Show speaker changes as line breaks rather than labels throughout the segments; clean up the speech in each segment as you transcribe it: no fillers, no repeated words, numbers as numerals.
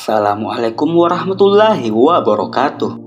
Assalamualaikum warahmatullahi wabarakatuh.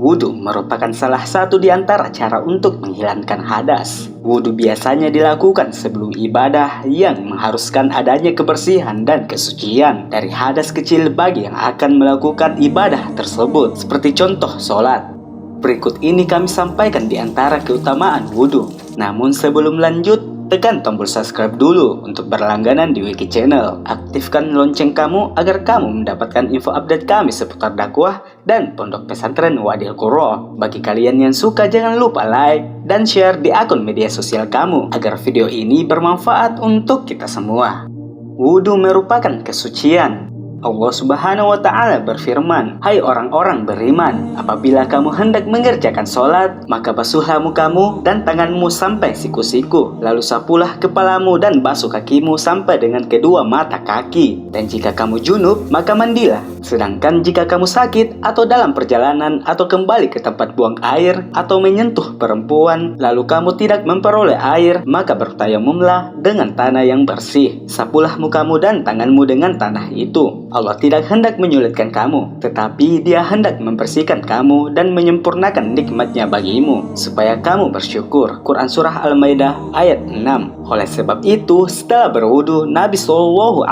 Wudhu merupakan salah satu di antara cara untuk menghilangkan hadas. Wudhu biasanya dilakukan sebelum ibadah yang mengharuskan adanya kebersihan dan kesucian dari hadas kecil bagi yang akan melakukan ibadah tersebut, seperti contoh sholat. Berikut ini kami sampaikan di antara keutamaan wudhu. Namun sebelum lanjut, tekan tombol subscribe dulu untuk berlangganan di Wiki Channel. Aktifkan lonceng kamu agar kamu mendapatkan info update kami seputar dakwah dan pondok pesantren Wadil Quro. Bagi kalian yang suka, jangan lupa like dan share di akun media sosial kamu agar video ini bermanfaat untuk kita semua. Wudhu merupakan kesucian. Allah Subhanahu wa Ta'ala berfirman, "Hai orang-orang beriman, apabila kamu hendak mengerjakan sholat, maka basuhlah mukamu dan tanganmu sampai siku-siku, lalu sapulah kepalamu dan basuh kakimu sampai dengan kedua mata kaki. Dan jika kamu junub, maka mandilah. Sedangkan jika kamu sakit atau dalam perjalanan atau kembali ke tempat buang air atau menyentuh perempuan, lalu kamu tidak memperoleh air, maka bertayamumlah dengan tanah yang bersih. Sapulah mukamu dan tanganmu dengan tanah itu. Allah tidak hendak menyulitkan kamu, tetapi Dia hendak membersihkan kamu dan menyempurnakan nikmatnya bagimu, supaya kamu bersyukur." Quran Surah Al-Maidah ayat 6. Oleh sebab itu, setelah berwudu, Nabi SAW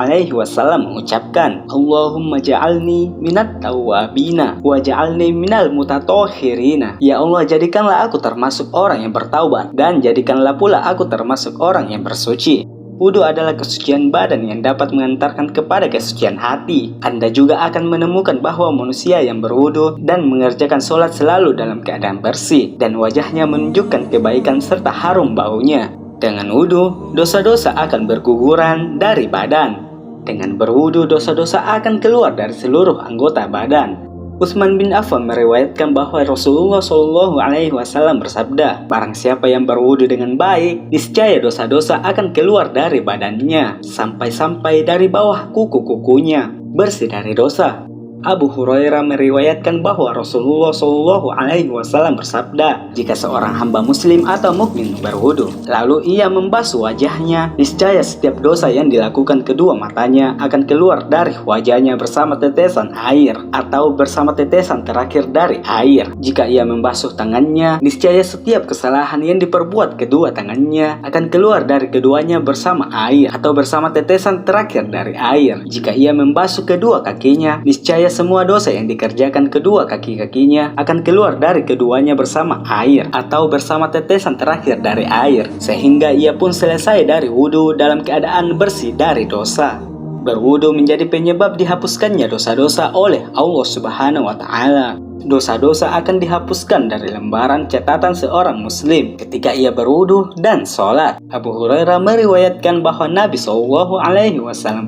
mengucapkan, "Allahumma ja'alni minat tawwabina wa ja'alni minal mutatahhirina." Ya Allah, jadikanlah aku termasuk orang yang bertaubat, dan jadikanlah pula aku termasuk orang yang bersuci. Wudhu adalah kesucian badan yang dapat mengantarkan kepada kesucian hati. Anda juga akan menemukan bahwa manusia yang berwudhu dan mengerjakan sholat selalu dalam keadaan bersih, dan wajahnya menunjukkan kebaikan serta harum baunya. Dengan wudhu, dosa-dosa akan berguguran dari badan. Dengan berwudhu, dosa-dosa akan keluar dari seluruh anggota badan. Utsman bin Affan meriwayatkan bahwa Rasulullah SAW bersabda, "Barang siapa yang berwudu dengan baik, niscaya dosa-dosa akan keluar dari badannya sampai-sampai dari bawah kuku-kukunya, bersih dari dosa." Abu Hurairah meriwayatkan bahwa Rasulullah SAW bersabda, "Jika seorang hamba muslim atau mukmin berwudu, lalu ia membasuh wajahnya, niscaya setiap dosa yang dilakukan kedua matanya akan keluar dari wajahnya bersama tetesan air atau bersama tetesan terakhir dari air. Jika ia membasuh tangannya, niscaya setiap kesalahan yang diperbuat kedua tangannya akan keluar dari keduanya bersama air atau bersama tetesan terakhir dari air. Jika ia membasuh kedua kakinya, niscaya semua dosa yang dikerjakan kedua kaki-kakinya akan keluar dari keduanya bersama air atau bersama tetesan terakhir dari air, sehingga ia pun selesai dari wudhu dalam keadaan bersih dari dosa." Berwudhu menjadi penyebab dihapuskannya dosa-dosa oleh Allah Subhanahu wa Ta'ala. Dosa-dosa akan dihapuskan dari lembaran catatan seorang muslim ketika ia berwudu dan sholat. Abu Hurairah meriwayatkan bahwa Nabi SAW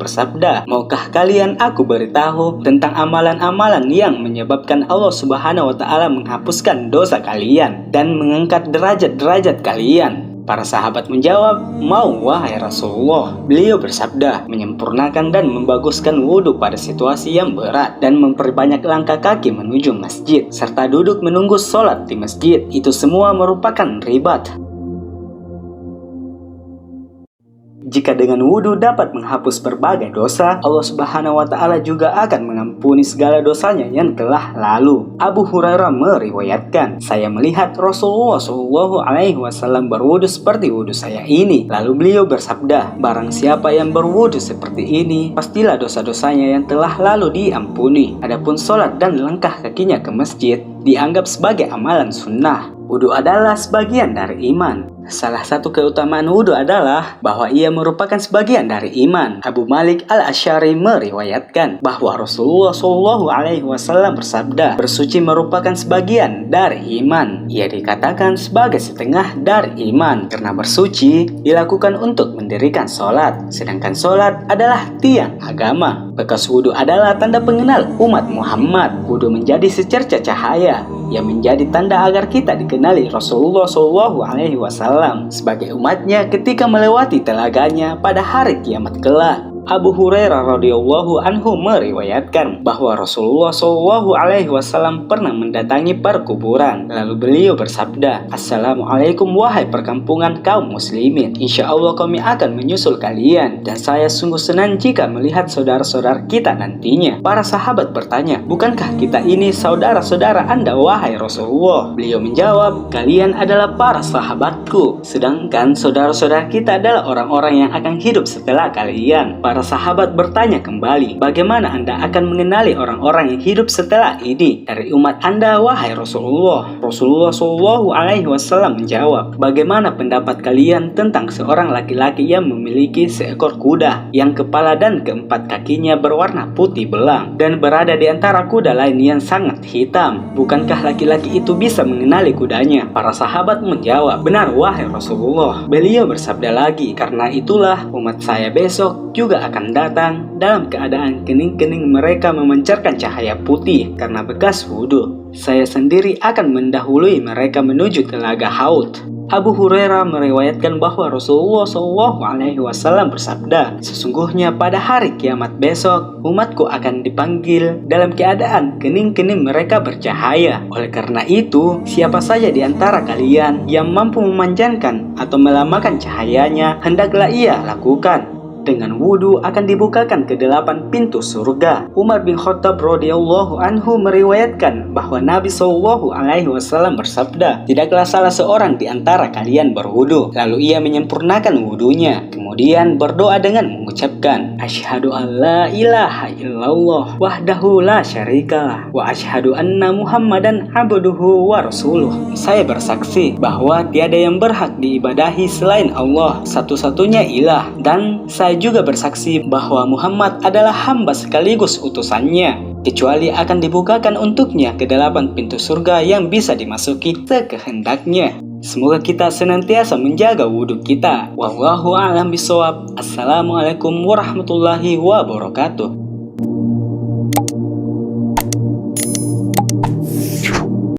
bersabda, "Maukah kalian aku beritahu tentang amalan-amalan yang menyebabkan Allah Subhanahu wa Ta'ala menghapuskan dosa kalian dan mengangkat derajat-derajat kalian?" Para sahabat menjawab, "Mau wahai Rasulullah." Beliau bersabda, menyempurnakan dan membaguskan wudhu pada situasi yang berat dan memperbanyak langkah kaki menuju masjid, serta duduk menunggu sholat di masjid. Itu semua merupakan ribat. Jika dengan wudhu dapat menghapus berbagai dosa, Allah Subhanahu wa Ta'ala juga akan mengampuni segala dosanya yang telah lalu. Abu Hurairah meriwayatkan, "Saya melihat Rasulullah SAW berwudhu seperti wudhu saya ini. Lalu beliau bersabda, barang siapa yang berwudhu seperti ini, pastilah dosa-dosanya yang telah lalu diampuni. Adapun sholat dan langkah kakinya ke masjid dianggap sebagai amalan sunnah." Wudhu adalah sebagian dari iman. Salah satu keutamaan wudhu adalah bahwa ia merupakan sebagian dari iman. Abu Malik Al-Asy'ari meriwayatkan bahwa Rasulullah SAW bersabda, "Bersuci merupakan sebagian dari iman." Ia dikatakan sebagai setengah dari iman karena bersuci dilakukan untuk mendirikan sholat, sedangkan sholat adalah tiang agama. Bekas wudhu adalah tanda pengenal umat Muhammad. Wudhu menjadi secerca cahaya yang menjadi tanda agar kita dikenali Rasulullah SAW sebagai umatnya ketika melewati telaganya pada hari kiamat kelak. Abu Hurairah radhiyallahu anhu meriwayatkan bahwa Rasulullah Shallallahu alaihi wasallam pernah mendatangi perkuburan. Lalu beliau bersabda, "Assalamualaikum wahai perkampungan kaum muslimin. Insya Allah kami akan menyusul kalian, dan saya sungguh senang jika melihat saudara-saudara kita nantinya." Para sahabat bertanya, "Bukankah kita ini saudara-saudara Anda wahai Rasulullah?" Beliau menjawab, "Kalian adalah para sahabatku, sedangkan saudara-saudara kita adalah orang-orang yang akan hidup setelah kalian." Para sahabat bertanya kembali, "Bagaimana Anda akan mengenali orang-orang yang hidup setelah ini dari umat Anda wahai Rasulullah?" Rasulullah Shallallahu alaihi wasallam menjawab, "Bagaimana pendapat kalian tentang seorang laki-laki yang memiliki seekor kuda yang kepala dan keempat kakinya berwarna putih belang dan berada di antara kuda lain yang sangat hitam? Bukankah laki-laki itu bisa mengenali kudanya?" Para sahabat menjawab, "Benar wahai Rasulullah." Beliau bersabda lagi, "Karena itulah umat saya besok juga akan datang dalam keadaan kening-kening mereka memancarkan cahaya putih karena bekas wudhu. Saya sendiri akan mendahului mereka menuju telaga Haud." Abu Hurairah meriwayatkan bahwa Rasulullah Shallallahu alaihi wasallam bersabda, "Sesungguhnya pada hari kiamat besok, umatku akan dipanggil dalam keadaan kening-kening mereka bercahaya. Oleh karena itu, siapa saja di antara kalian yang mampu memanjangkan atau melamakan cahayanya, hendaklah ia lakukan. Dengan wudhu akan dibukakan ke-8 pintu surga." Umar bin Khattab radhiyallahu anhu meriwayatkan bahwa Nabi Shallallahu alaihi wasallam bersabda, "Tidaklah salah seorang di antara kalian berwudhu, lalu ia menyempurnakan wudhunya, kemudian berdoa dengan mengucapkan, Asyhadu an la ilaha illallah wahdahu la syarikalah wa asyhadu anna Muhammadan abduhu wa rasuluh. Saya bersaksi bahwa tiada yang berhak diibadahi selain Allah, satu-satunya ilah, dan saya juga bersaksi bahwa Muhammad adalah hamba sekaligus utusannya, kecuali akan dibukakan untuknya ke-8 pintu surga yang bisa dimasuki sekehendaknya." Semoga kita senantiasa menjaga wudhu kita. Wallahu a'lam bishawab. Assalamualaikum warahmatullahi wabarakatuh.